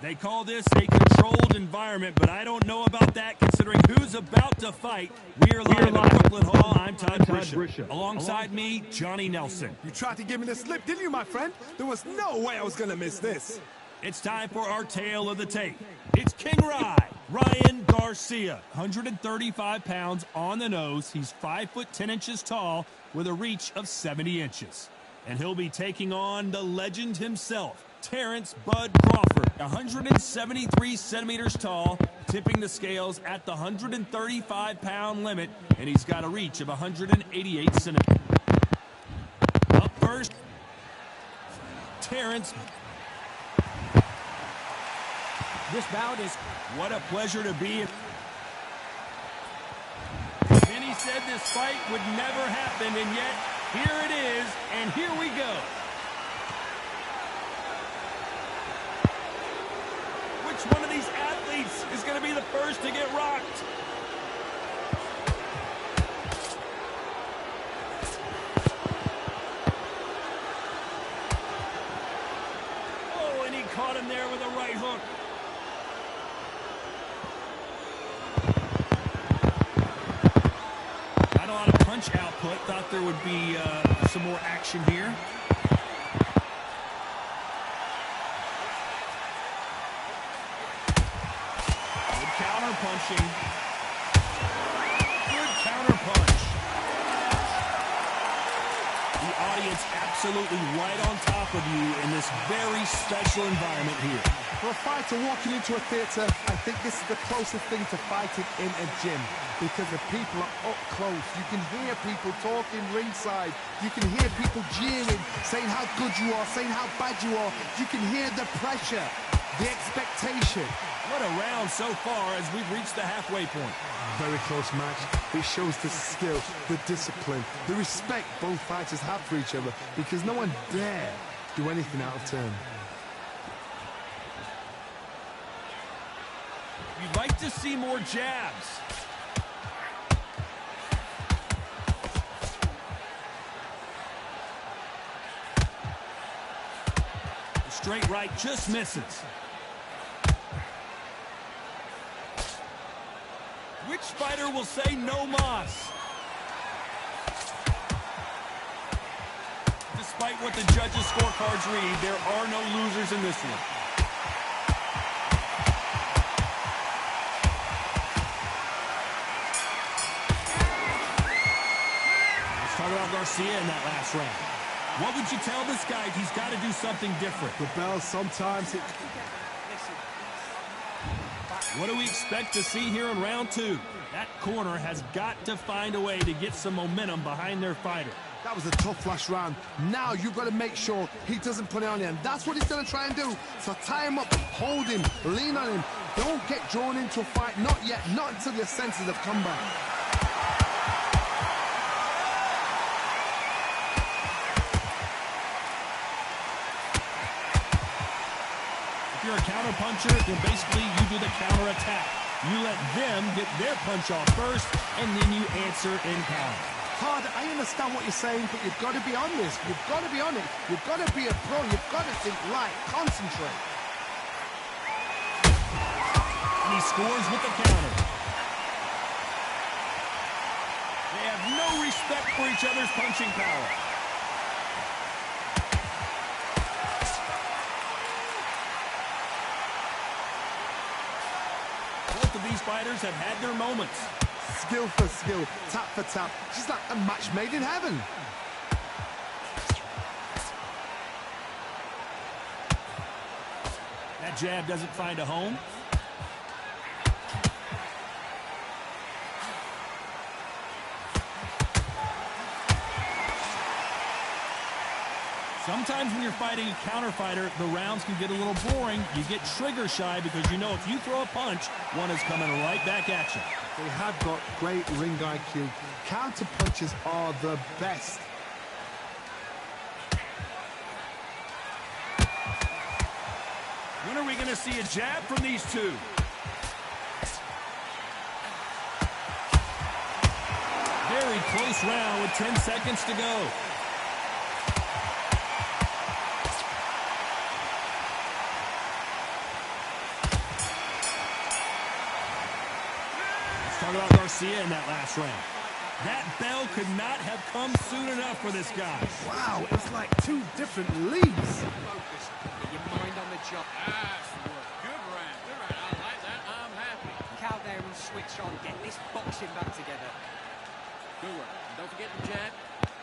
They call this a controlled environment, but I don't know about that considering who's about to fight. We are live at Brooklyn Hall. I'm Todd Brisha. Alongside me, Johnny Nelson. You tried to give me the slip, didn't you, my friend? There was no way I was going to miss this. It's time for our tale of the tape. It's King Ryan Garcia, 135 pounds on the nose. He's 5 foot 10 inches tall with a reach of 70 inches. And he'll be taking on the legend himself, Terrence Bud Crawford, 173 centimeters tall, tipping the scales at the 135-pound limit, and he's got a reach of 188 centimeters. Up first, Terrence. This bout is what a pleasure to be in. Many said this fight would never happen, and yet here it is, and here we go. Which one of these athletes is going to be the first to get rocked? Oh, and he caught him there with a right hook. Not a lot of punch output. Thought there would be some more action here. Punching. Good counter punch. The audience absolutely right on top of you in this very special environment here. For a fighter walking into a theater, I think this is the closest thing to fighting in a gym because the people are up close. You can hear people talking ringside. You can hear people jeering, saying how good you are, saying how bad you are. You can hear the pressure, the expectation. What a round so far as we've reached the halfway point. Very close match. It shows the skill, the discipline, the respect both fighters have for each other because no one dare do anything out of turn. You'd like to see more jabs. The straight right just misses. Which fighter will say no mas? Despite what the judges' scorecards read, there are no losers in this one. Let's talk about Garcia in that last round. What would you tell this guy if he's got to do something different? The bell sometimes it... What do we expect to see here in round two? That corner has got to find a way to get some momentum behind their fighter. That was a tough last round. Now you've got to make sure he doesn't put it on you, and that's what he's going to try and do. So tie him up, hold him, lean on him. Don't get drawn into a fight. Not yet. Not until your senses have come back. If you're a counter puncher, then basically you do the counter attack. You let them get their punch off first, and then you answer in counter. Todd, I understand what you're saying, but you've got to be on this. You've got to be on it. You've got to be a pro. You've got to think right. Concentrate. And he scores with the counter. They have no respect for each other's punching power. Both of these fighters have had their moments. Skill for skill, tap for tap. She's like a match made in heaven. That jab doesn't find a home. Sometimes when you're fighting a counter fighter, the rounds can get a little boring. You get trigger shy because you know if you throw a punch, one is coming right back at you. They have got great ring IQ. Counter punches are the best. When are we going to see a jab from these two? Very close round with 10 seconds to go. Garcia in that last round. That bell could not have come soon enough for this guy. Wow, it's like two different leagues. Focus. Get your mind on the job. Nice work. Good round. Good round. I like that. I'm happy. Look out there and switch on. Get this boxing back together. Good work. And don't forget the jab.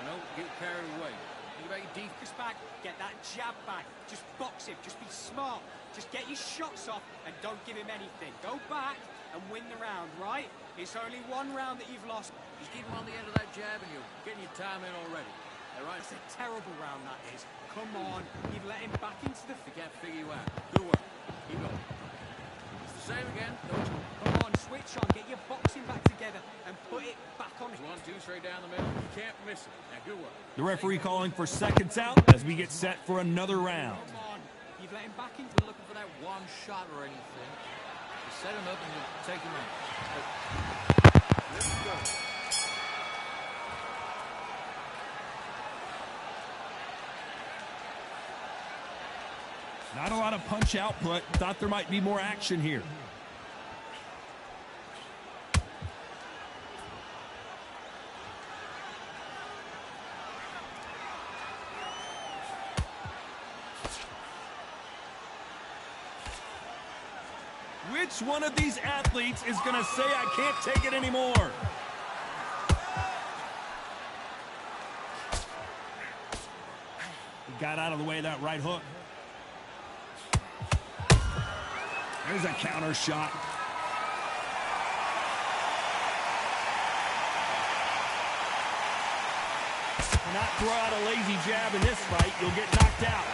Don't get carried away. Think about your defense. Back. Get that jab back. Just box him. Just be smart. Just get your shots off and don't give him anything. Go back and win the round, right? It's only one round that you've lost. Just keep him on the end of that jab and you're getting your time in already. All right? It's a terrible round, that is. Come on. You've let him back into the... He can't figure you out. Good work. Keep going. It's the same again. Come on, switch on. Get your boxing back together and put it back on. 1, 2, straight down the middle. You can't miss it. Now, good work. The referee calling for seconds out as we get set for another round. Come on. You've let him back into... We're looking for that one shot or anything. You set him up and you take him out. Let's go. Not a lot of punch output. Thought there might be more action here. Which one of these athletes is going to say, I can't take it anymore? He got out of the way of that right hook. There's a counter shot. Cannot throw out a lazy jab in this fight. You'll get knocked out.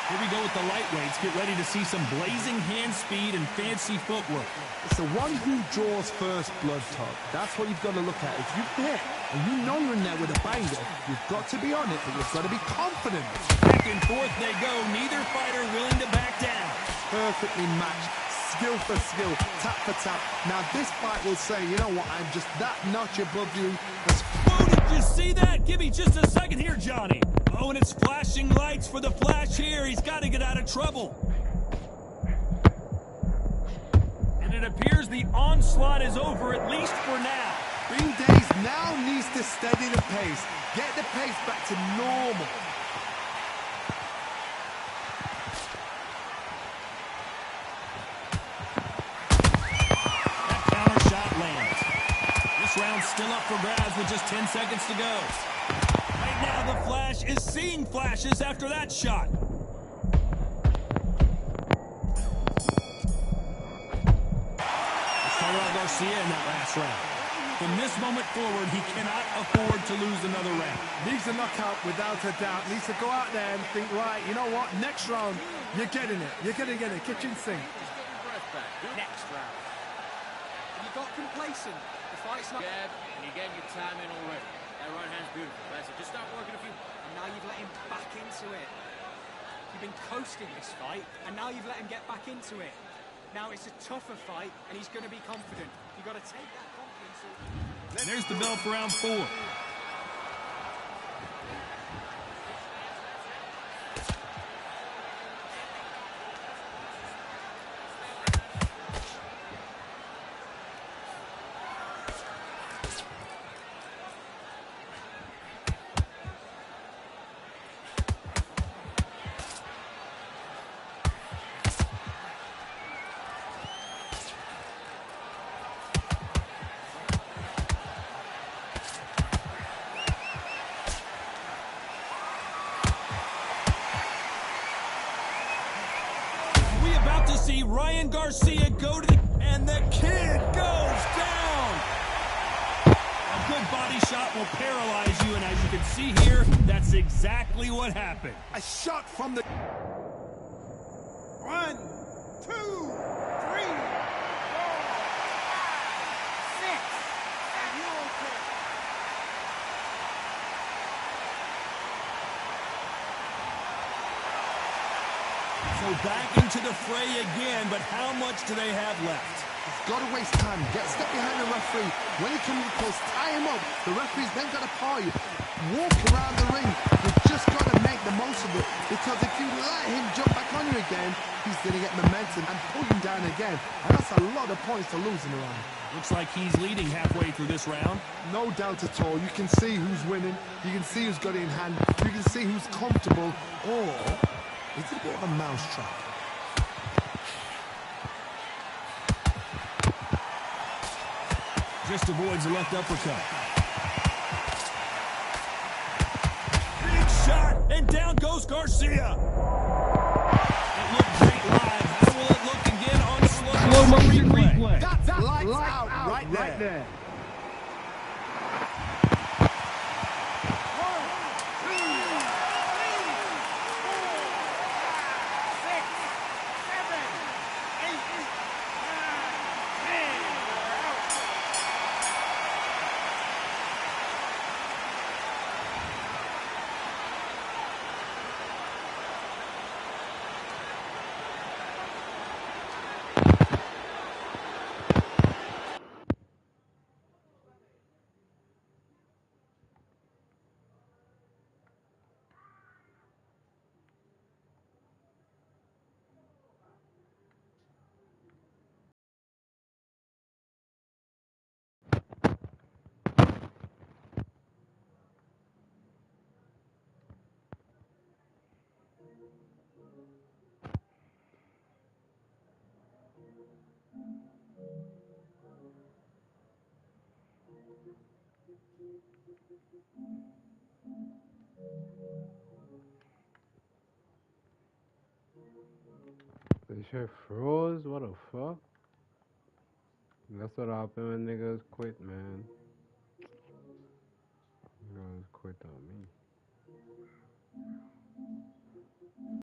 Here we go with the lightweights. Get ready to see some blazing hand speed and fancy footwork. It's the one who draws first blood, Todd. That's what you've got to look at. If you hit and you know you're in there with a banger, you've got to be on it, but you've got to be confident. Back and forth they go. Neither fighter willing to back down. Perfectly matched. Skill for skill, tap for tap. Now this fight will say, you know what, I'm just that notch above you. Whoa, did you see that? Give me just a second here, Johnny. Oh, and it's flashing lights for the flash here. He's got to get out of trouble. And it appears the onslaught is over, at least for now. Green Days now needs to steady the pace. Get the pace back to normal. Round still up for grabs with just 10 seconds to go. Right now, the Flash is seeing flashes after that shot. Let's talk about Garcia in that last round. From this moment forward, he cannot afford to lose another round. Needs a knockout without a doubt. Needs to go out there and think, right, you know what, next round, you're getting it. You're going to get it. Kitchen sink. Just get your breath back. Next round. You got complacent. The fight's not... Jab, and you gave your time in already. That right hand's beautiful. That's it. Just stop working a few. And now you've let him back into it. You've been coasting this fight, and now you've let him get back into it. Now it's a tougher fight, and he's going to be confident. You've got to take that confidence. And there's the bell for round 4. To see Ryan Garcia go to the... And the kid goes down! A good body shot will paralyze you, and as you can see here, that's exactly what happened. A shot from the... 1, 2, 3, 4, 5, 6. And you okay? So back into the fray again, but how much do they have left? He's got to waste time. Get step behind the referee. When he comes close, tie him up. The referee's then got to paw you. Walk around the ring. You've just got to make the most of it, because if you let him jump back on you again, he's going to get momentum and pull you down again. And that's a lot of points to lose in a round. Looks like he's leading halfway through this round. No doubt at all. You can see who's winning. You can see who's got it in hand. You can see who's comfortable. Or is it a bit of a mousetrap? Just avoids the left uppercut. Big shot, and down goes Garcia. It looked great live. How will it look again on slow motion replay? That's lights out right there. This shit froze? What the fuck? That's what happened when niggas quit, man.